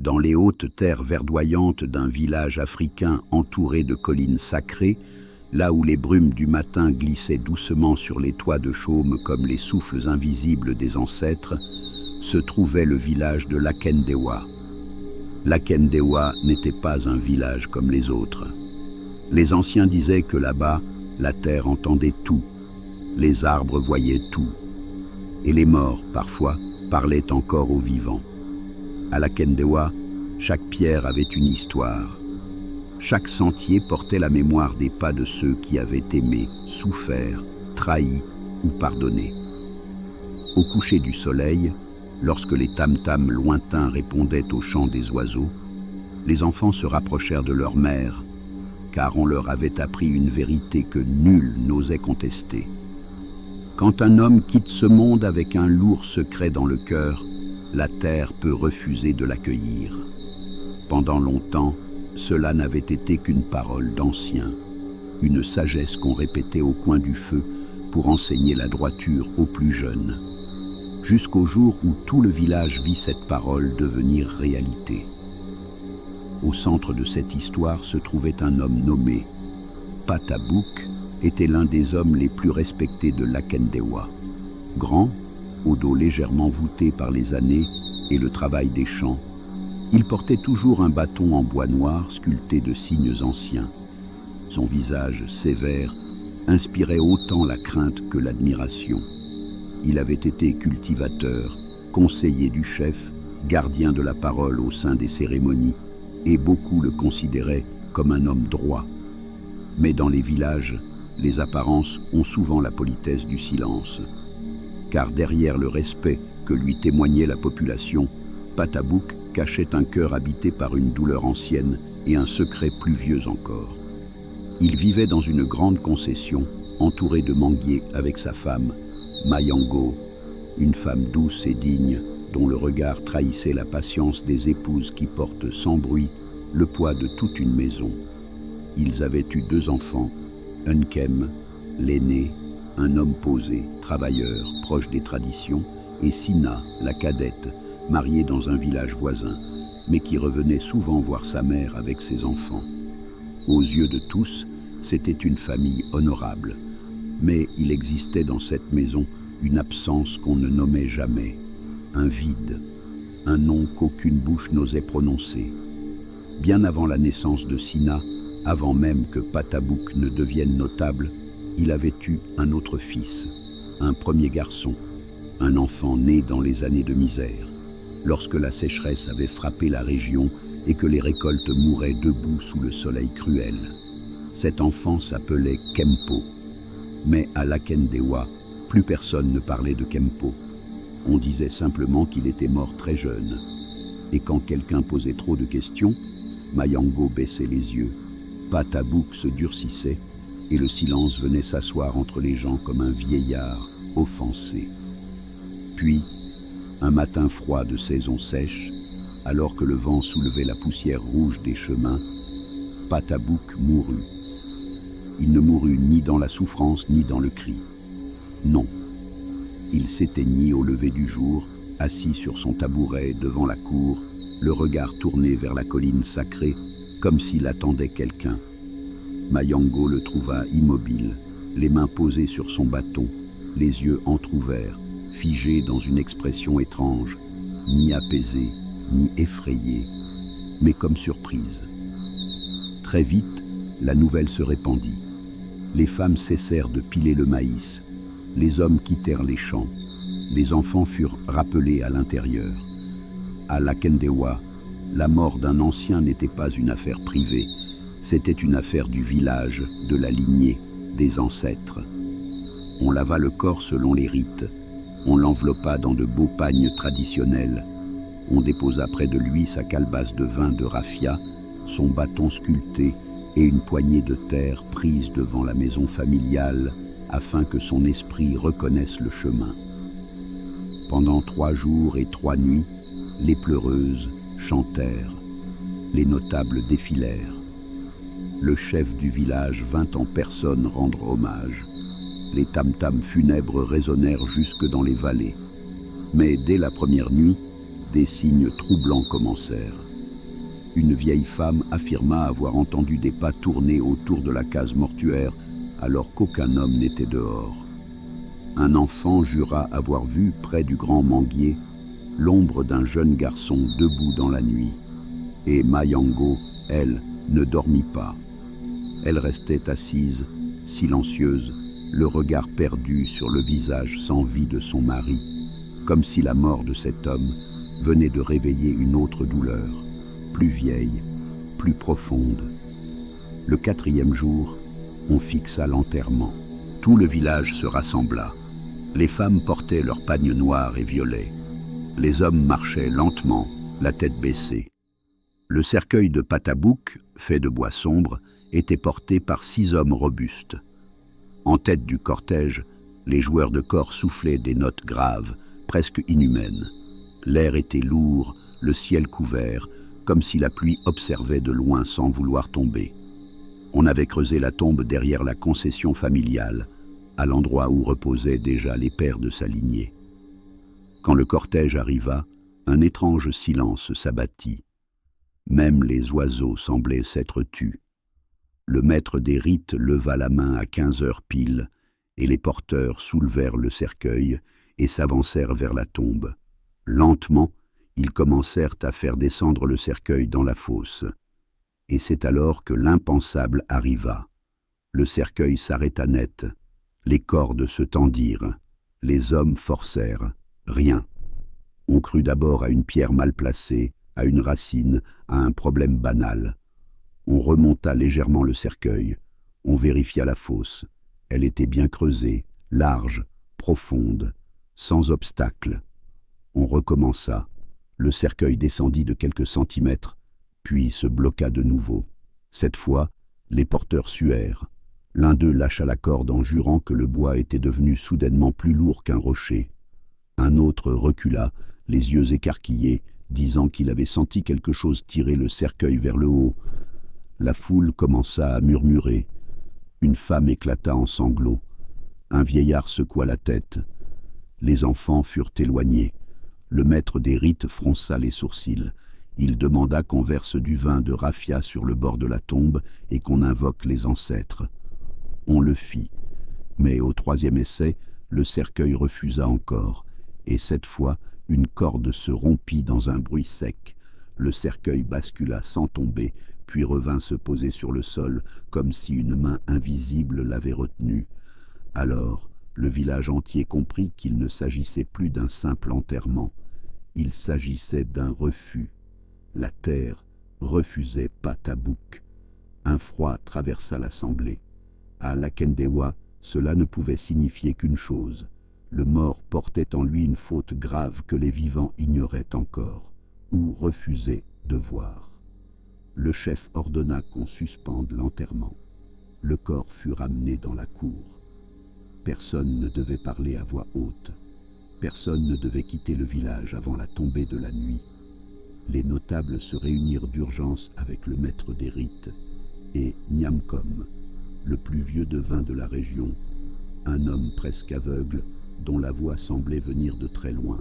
Dans les hautes terres verdoyantes d'un village africain entouré de collines sacrées, là où les brumes du matin glissaient doucement sur les toits de chaume comme les souffles invisibles des ancêtres, se trouvait le village de Lakendewa. Lakendewa n'était pas un village comme les autres. Les anciens disaient que là-bas, la terre entendait tout, les arbres voyaient tout, et les morts, parfois, parlaient encore aux vivants. À Lakendewa, chaque pierre avait une histoire. Chaque sentier portait la mémoire des pas de ceux qui avaient aimé, souffert, trahi ou pardonné. Au coucher du soleil, lorsque les tam-tams lointains répondaient au chant des oiseaux, les enfants se rapprochèrent de leur mère, car on leur avait appris une vérité que nul n'osait contester. Quand un homme quitte ce monde avec un lourd secret dans le cœur, la terre peut refuser de l'accueillir. Pendant longtemps, cela n'avait été qu'une parole d'anciens, une sagesse qu'on répétait au coin du feu pour enseigner la droiture aux plus jeunes, jusqu'au jour où tout le village vit cette parole devenir réalité. Au centre de cette histoire se trouvait un homme nommé Patabouk, était l'un des hommes les plus respectés de Lakendewa. Grand, au dos légèrement voûté par les années et le travail des champs, il portait toujours un bâton en bois noir sculpté de signes anciens. Son visage sévère inspirait autant la crainte que l'admiration. Il avait été cultivateur, conseiller du chef, gardien de la parole au sein des cérémonies, et beaucoup le considéraient comme un homme droit. Mais dans les villages, les apparences ont souvent la politesse du silence. Car derrière le respect que lui témoignait la population, Patabouk cachait un cœur habité par une douleur ancienne et un secret plus vieux encore. Il vivait dans une grande concession, entouré de manguiers avec sa femme, Mayango, une femme douce et digne, dont le regard trahissait la patience des épouses qui portent sans bruit le poids de toute une maison. Ils avaient eu 2 enfants, Nkem, l'aîné, un homme posé, travailleur, proche des traditions, et Sina, la cadette, mariée dans un village voisin, mais qui revenait souvent voir sa mère avec ses enfants. Aux yeux de tous, c'était une famille honorable, mais il existait dans cette maison une absence qu'on ne nommait jamais, un vide, un nom qu'aucune bouche n'osait prononcer. Bien avant la naissance de Sina, avant même que Patabouk ne devienne notable, il avait eu un autre fils, un premier garçon, un enfant né dans les années de misère, lorsque la sécheresse avait frappé la région et que les récoltes mouraient debout sous le soleil cruel. Cet enfant s'appelait Kempo, mais à Lakendewa, plus personne ne parlait de Kempo. On disait simplement qu'il était mort très jeune. Et quand quelqu'un posait trop de questions, Mayango baissait les yeux, Patabouk se durcissait, et le silence venait s'asseoir entre les gens comme un vieillard offensé. Puis, un matin froid de saison sèche, alors que le vent soulevait la poussière rouge des chemins, Patabouk mourut. Il ne mourut ni dans la souffrance ni dans le cri. Non, il s'éteignit au lever du jour, assis sur son tabouret devant la cour, le regard tourné vers la colline sacrée, comme s'il attendait quelqu'un. Mayango le trouva immobile, les mains posées sur son bâton, les yeux entr'ouverts, figé dans une expression étrange, ni apaisée, ni effrayée, mais comme surprise. Très vite, la nouvelle se répandit. Les femmes cessèrent de piler le maïs, les hommes quittèrent les champs, les enfants furent rappelés à l'intérieur. À Lakendewa, la mort d'un ancien n'était pas une affaire privée, c'était une affaire du village, de la lignée, des ancêtres. On lava le corps selon les rites, on l'enveloppa dans de beaux pagnes traditionnels, on déposa près de lui sa calebasse de vin de raffia, son bâton sculpté et une poignée de terre prise devant la maison familiale afin que son esprit reconnaisse le chemin. Pendant 3 jours et 3 nuits, les pleureuses chantèrent, les notables défilèrent. Le chef du village vint en personne rendre hommage. Les tam-tams funèbres résonnèrent jusque dans les vallées. Mais dès la première nuit, des signes troublants commencèrent. Une vieille femme affirma avoir entendu des pas tourner autour de la case mortuaire alors qu'aucun homme n'était dehors. Un enfant jura avoir vu, près du grand manguier, l'ombre d'un jeune garçon debout dans la nuit. Et Mayango, elle, ne dormit pas. Elle restait assise, silencieuse, le regard perdu sur le visage sans vie de son mari, comme si la mort de cet homme venait de réveiller une autre douleur, plus vieille, plus profonde. Le 4e jour, on fixa l'enterrement. Tout le village se rassembla. Les femmes portaient leurs pagnes noirs et violets. Les hommes marchaient lentement, la tête baissée. Le cercueil de Patabouk, fait de bois sombre, était porté par 6 hommes robustes. En tête du cortège, les joueurs de cor soufflaient des notes graves, presque inhumaines. L'air était lourd, le ciel couvert, comme si la pluie observait de loin sans vouloir tomber. On avait creusé la tombe derrière la concession familiale, à l'endroit où reposaient déjà les pères de sa lignée. Quand le cortège arriva, un étrange silence s'abattit. Même les oiseaux semblaient s'être tus. Le maître des rites leva la main à 15 heures pile, et les porteurs soulevèrent le cercueil et s'avancèrent vers la tombe. Lentement, ils commencèrent à faire descendre le cercueil dans la fosse. Et c'est alors que l'impensable arriva. Le cercueil s'arrêta net, les cordes se tendirent, les hommes forcèrent, rien. On crut d'abord à une pierre mal placée, à une racine, à un problème banal. On remonta légèrement le cercueil, on vérifia la fosse. Elle était bien creusée, large, profonde, sans obstacle. On recommença. Le cercueil descendit de quelques centimètres, puis se bloqua de nouveau. Cette fois, les porteurs suèrent. L'un d'eux lâcha la corde en jurant que le bois était devenu soudainement plus lourd qu'un rocher. Un autre recula, les yeux écarquillés, disant qu'il avait senti quelque chose tirer le cercueil vers le haut. La foule commença à murmurer. Une femme éclata en sanglots. Un vieillard secoua la tête. Les enfants furent éloignés. Le maître des rites fronça les sourcils. Il demanda qu'on verse du vin de raffia sur le bord de la tombe et qu'on invoque les ancêtres. On le fit, mais au 3e essai, le cercueil refusa encore, et cette fois, une corde se rompit dans un bruit sec. Le cercueil bascula sans tomber, puis revint se poser sur le sol, comme si une main invisible l'avait retenu. Alors, le village entier comprit qu'il ne s'agissait plus d'un simple enterrement. Il s'agissait d'un refus. La terre refusait Patabouk. Un froid traversa l'assemblée. À Lakendewa, cela ne pouvait signifier qu'une chose. Le mort portait en lui une faute grave que les vivants ignoraient encore, ou refusaient de voir. Le chef ordonna qu'on suspende l'enterrement. Le corps fut ramené dans la cour. Personne ne devait parler à voix haute. Personne ne devait quitter le village avant la tombée de la nuit. Les notables se réunirent d'urgence avec le maître des rites et Nyamkom, le plus vieux devin de la région, un homme presque aveugle dont la voix semblait venir de très loin.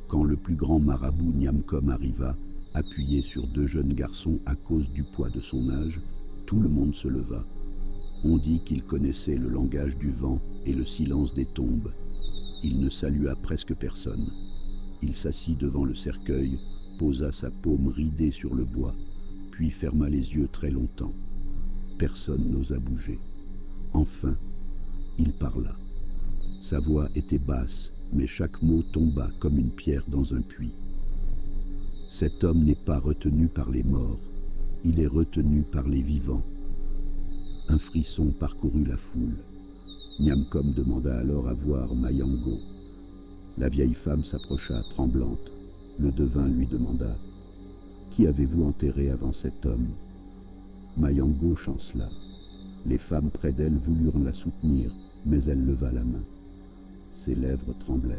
Quand le plus grand marabout Nyamkom arriva, appuyé sur 2 jeunes garçons à cause du poids de son âge, tout le monde se leva. On dit qu'il connaissait le langage du vent et le silence des tombes. Il ne salua presque personne. Il s'assit devant le cercueil, posa sa paume ridée sur le bois, puis ferma les yeux très longtemps. Personne n'osa bouger. Enfin, il parla. Sa voix était basse, mais chaque mot tomba comme une pierre dans un puits. Cet homme n'est pas retenu par les morts, il est retenu par les vivants. Un frisson parcourut la foule. Nyamkom demanda alors à voir Mayango. La vieille femme s'approcha, tremblante. Le devin lui demanda « Qui avez-vous enterré avant cet homme ?» Mayango chancela. Les femmes près d'elle voulurent la soutenir, mais elle leva la main. Ses lèvres tremblèrent.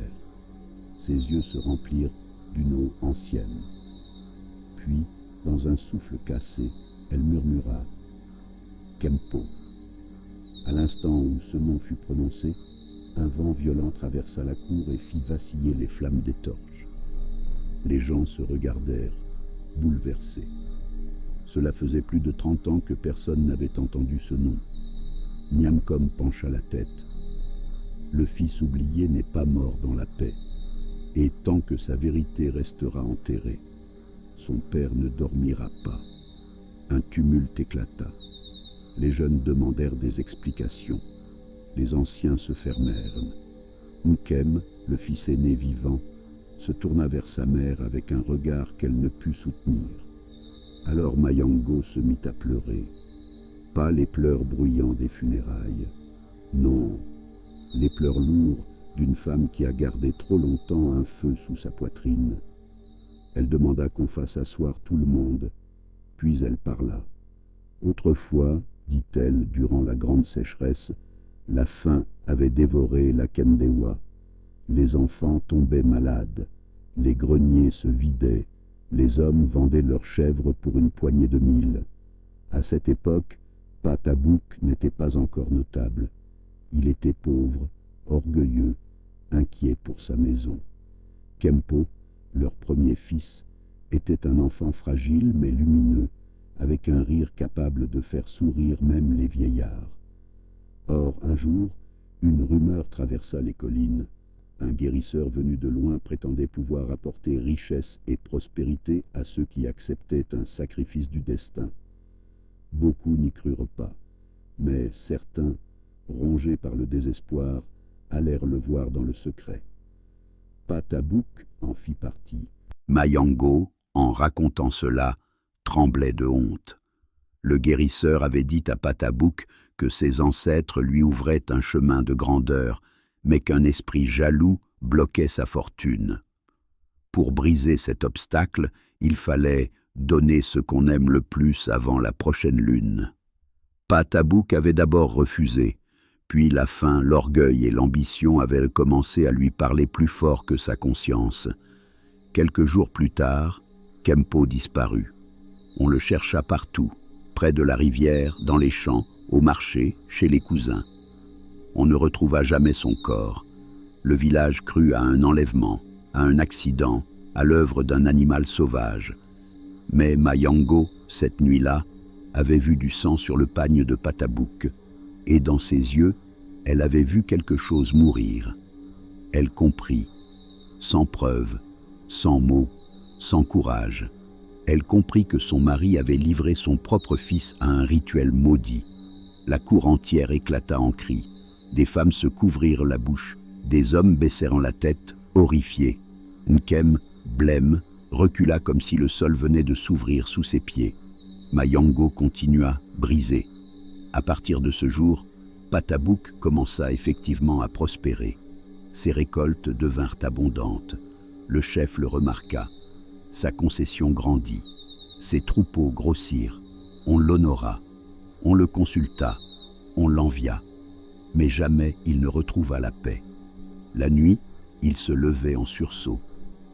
Ses yeux se remplirent d'une eau ancienne. Puis, dans un souffle cassé, elle murmura « Kempo ». À l'instant où ce nom fut prononcé, un vent violent traversa la cour et fit vaciller les flammes des torches. Les gens se regardèrent, bouleversés. Cela faisait plus de 30 ans que personne n'avait entendu ce nom. Niamkom pencha la tête. Le fils oublié n'est pas mort dans la paix, et tant que sa vérité restera enterrée, son père ne dormira pas. Un tumulte éclata. Les jeunes demandèrent des explications. Les anciens se fermèrent. Nkem, le fils aîné vivant, se tourna vers sa mère avec un regard qu'elle ne put soutenir. Alors Mayango se mit à pleurer. Pas les pleurs bruyants des funérailles. Non, les pleurs lourds d'une femme qui a gardé trop longtemps un feu sous sa poitrine. Elle demanda qu'on fasse asseoir tout le monde, puis elle parla. Autrefois, dit-elle, durant la grande sécheresse, la faim avait dévoré la Kendewa. Les enfants tombaient malades, les greniers se vidaient, les hommes vendaient leurs chèvres pour une poignée de mil. À cette époque, Patabouk n'était pas encore notable. Il était pauvre, orgueilleux, inquiet pour sa maison. Kempo, leur premier fils, était un enfant fragile mais lumineux, avec un rire capable de faire sourire même les vieillards. Or, un jour, une rumeur traversa les collines. Un guérisseur venu de loin prétendait pouvoir apporter richesse et prospérité à ceux qui acceptaient un sacrifice du destin. Beaucoup n'y crurent pas, mais certains, rongés par le désespoir, allèrent le voir dans le secret. Patabouk en fit partie. Mayango, en racontant cela, tremblait de honte. Le guérisseur avait dit à Patabouk que ses ancêtres lui ouvraient un chemin de grandeur, mais qu'un esprit jaloux bloquait sa fortune. Pour briser cet obstacle, il fallait donner ce qu'on aime le plus avant la prochaine lune. Patabouk avait d'abord refusé, puis la faim, l'orgueil et l'ambition avaient commencé à lui parler plus fort que sa conscience. Quelques jours plus tard, Kempo disparut. On le chercha partout, près de la rivière, dans les champs, au marché, chez les cousins. On ne retrouva jamais son corps. Le village crut à un enlèvement, à un accident, à l'œuvre d'un animal sauvage. Mais Mayango, cette nuit-là, avait vu du sang sur le pagne de Patabouk, et dans ses yeux, elle avait vu quelque chose mourir. Elle comprit, sans preuve, sans mots, sans courage. Elle comprit que son mari avait livré son propre fils à un rituel maudit. La cour entière éclata en cris. Des femmes se couvrirent la bouche. Des hommes baissèrent la tête, horrifiés. Nkem, blême, recula comme si le sol venait de s'ouvrir sous ses pieds. Mayango continua, brisé. À partir de ce jour, Patabouk commença effectivement à prospérer. Ses récoltes devinrent abondantes. Le chef le remarqua. Sa concession grandit. Ses troupeaux grossirent. On l'honora. On le consulta. On l'envia. Mais jamais il ne retrouva la paix. La nuit, il se levait en sursaut.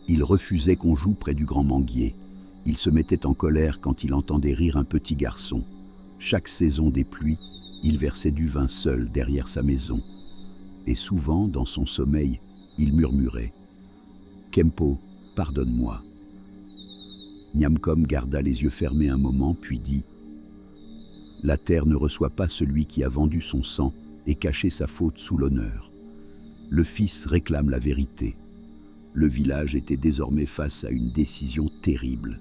Il refusait qu'on joue près du grand manguier. Il se mettait en colère quand il entendait rire un petit garçon. Chaque saison des pluies, il versait du vin seul derrière sa maison. Et souvent, dans son sommeil, il murmurait « Kempo, pardonne-moi ». Niamkom garda les yeux fermés un moment, puis dit « La terre ne reçoit pas celui qui a vendu son sang et caché sa faute sous l'honneur. Le fils réclame la vérité. Le village était désormais face à une décision terrible.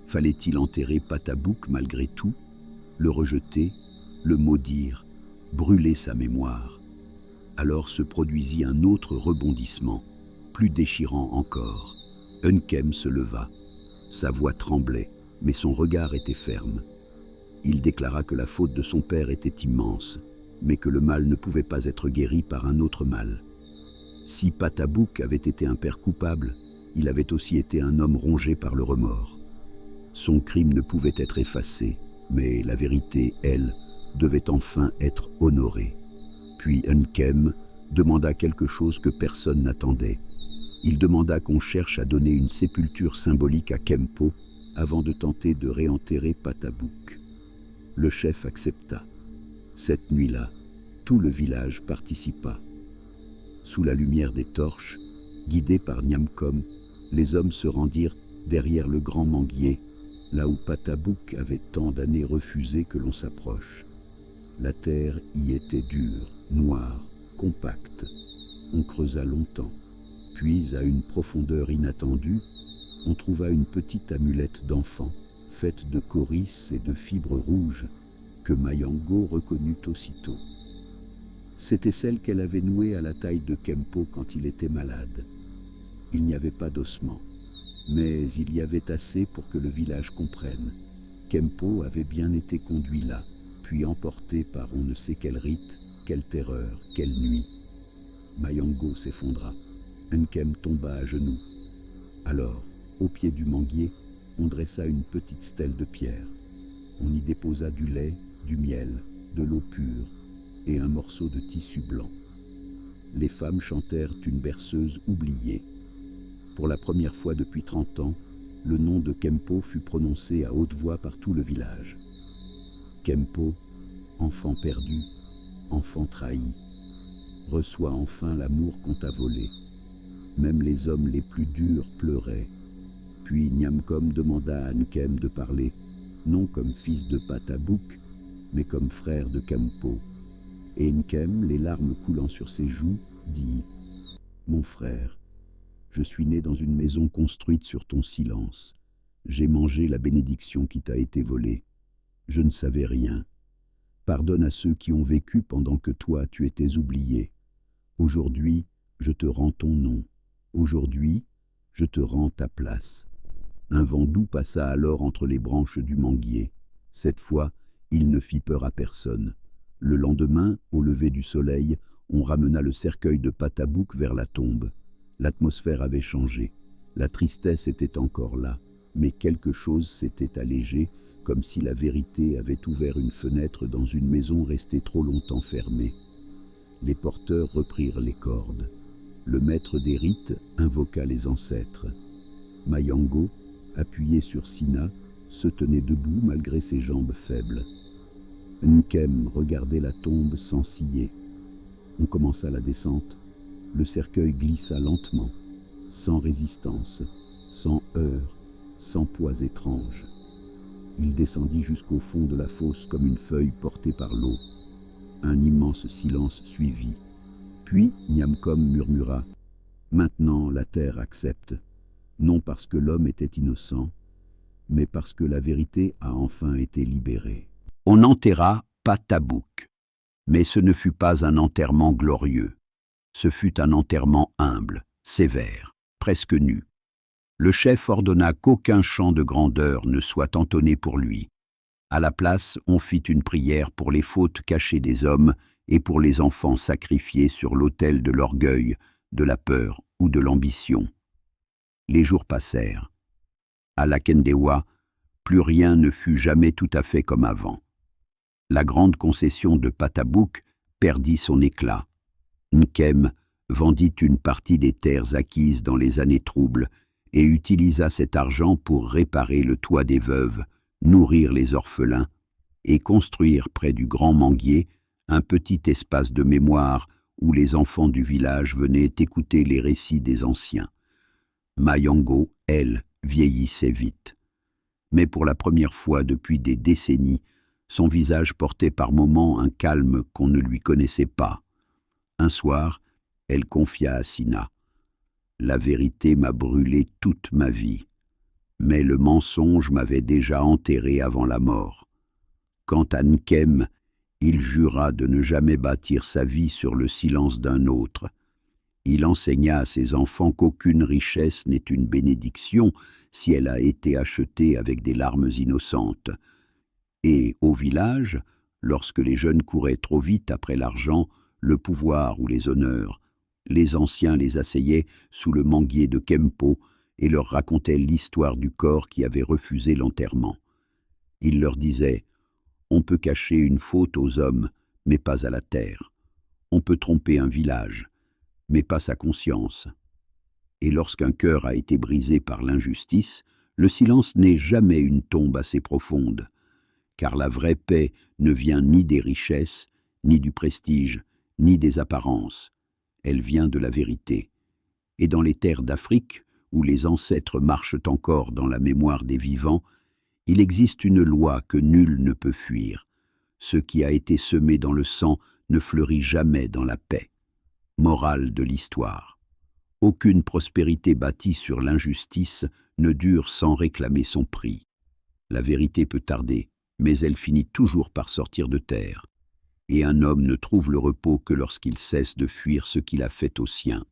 Fallait-il enterrer Patabouk malgré tout, le rejeter, le maudire, brûler sa mémoire? Alors se produisit un autre rebondissement, plus déchirant encore. Nkem se leva. Sa voix tremblait, mais son regard était ferme. Il déclara que la faute de son père était immense, mais que le mal ne pouvait pas être guéri par un autre mal. Si Patabouk avait été un père coupable, il avait aussi été un homme rongé par le remords. Son crime ne pouvait être effacé, mais la vérité, elle, devait enfin être honorée. Puis Nkem demanda quelque chose que personne n'attendait. Il demanda qu'on cherche à donner une sépulture symbolique à Kempo avant de tenter de réenterrer Patabouk. Le chef accepta. Cette nuit-là, tout le village participa. Sous la lumière des torches, guidés par Niamkom, les hommes se rendirent derrière le grand manguier là où Patabouk avait tant d'années refusé que l'on s'approche. La terre y était dure, noire, compacte. On creusa longtemps, puis à une profondeur inattendue, on trouva une petite amulette d'enfant, faite de coris et de fibres rouges, que Mayango reconnut aussitôt. C'était celle qu'elle avait nouée à la taille de Kempo quand il était malade. Il n'y avait pas d'ossements, mais il y avait assez pour que le village comprenne. Kempo avait bien été conduit là, puis emporté par on ne sait quel rite, quelle terreur, quelle nuit. Mayango s'effondra. Nkem tomba à genoux. Alors, au pied du manguier, on dressa une petite stèle de pierre. On y déposa du lait, du miel, de l'eau pure et un morceau de tissu blanc. Les femmes chantèrent une berceuse oubliée. Pour la première fois depuis 30 ans, le nom de Kempo fut prononcé à haute voix par tout le village. Kempo, enfant perdu, enfant trahi, reçoit enfin l'amour qu'on t'a volé. Même les hommes les plus durs pleuraient. Puis Niamkom demanda à Nkem de parler, non comme fils de Patabouk, mais comme frère de Kempo. Et Nkem, les larmes coulant sur ses joues, dit « Mon frère, je suis né dans une maison construite sur ton silence. J'ai mangé la bénédiction qui t'a été volée. Je ne savais rien. Pardonne à ceux qui ont vécu pendant que toi tu étais oublié. Aujourd'hui, je te rends ton nom. Aujourd'hui, je te rends ta place. » Un vent doux passa alors entre les branches du manguier. Cette fois, il ne fit peur à personne. Le lendemain, au lever du soleil, on ramena le cercueil de Patabouk vers la tombe. L'atmosphère avait changé. La tristesse était encore là, mais quelque chose s'était allégé, comme si la vérité avait ouvert une fenêtre dans une maison restée trop longtemps fermée. Les porteurs reprirent les cordes. Le maître des rites invoqua les ancêtres. Mayango, appuyé sur Sina, se tenait debout malgré ses jambes faibles. Nkem regardait la tombe sans ciller. On commença la descente. Le cercueil glissa lentement, sans résistance, sans heurts, sans poids étranges. Il descendit jusqu'au fond de la fosse comme une feuille portée par l'eau. Un immense silence suivit. Puis Niamkom murmura « Maintenant la terre accepte, non parce que l'homme était innocent, mais parce que la vérité a enfin été libérée. » On enterra Patabouk, mais ce ne fut pas un enterrement glorieux. Ce fut un enterrement humble, sévère, presque nu. Le chef ordonna qu'aucun chant de grandeur ne soit entonné pour lui. À la place, on fit une prière pour les fautes cachées des hommes et pour les enfants sacrifiés sur l'autel de l'orgueil, de la peur ou de l'ambition. Les jours passèrent. À Lakendewa, plus rien ne fut jamais tout à fait comme avant. La grande concession de Patabouk perdit son éclat. Nkem vendit une partie des terres acquises dans les années troubles et utilisa cet argent pour réparer le toit des veuves, nourrir les orphelins et construire près du grand manguier un petit espace de mémoire où les enfants du village venaient écouter les récits des anciens. Mayango, elle, vieillissait vite. Mais pour la première fois depuis des décennies, son visage portait par moments un calme qu'on ne lui connaissait pas. Un soir, elle confia à Sina « La vérité m'a brûlé toute ma vie, mais le mensonge m'avait déjà enterré avant la mort. Quant à Nkem, il jura de ne jamais bâtir sa vie sur le silence d'un autre. Il enseigna à ses enfants qu'aucune richesse n'est une bénédiction si elle a été achetée avec des larmes innocentes. Et, au village, lorsque les jeunes couraient trop vite après l'argent, le pouvoir ou les honneurs, les anciens les asseyaient sous le manguier de Kempo et leur racontaient l'histoire du corps qui avait refusé l'enterrement. Ils leur disaient « On peut cacher une faute aux hommes, mais pas à la terre. On peut tromper un village, mais pas sa conscience. » Et lorsqu'un cœur a été brisé par l'injustice, le silence n'est jamais une tombe assez profonde, car la vraie paix ne vient ni des richesses, ni du prestige, ni des apparences. Elle vient de la vérité. Et dans les terres d'Afrique, où les ancêtres marchent encore dans la mémoire des vivants, Il existe une loi que nul ne peut fuir. Ce qui a été semé dans le sang ne fleurit jamais dans la paix. Morale de l'histoire. Aucune prospérité bâtie sur l'injustice ne dure sans réclamer son prix. La vérité peut tarder, mais elle finit toujours par sortir de terre. Et un homme ne trouve le repos que lorsqu'il cesse de fuir ce qu'il a fait aux siens.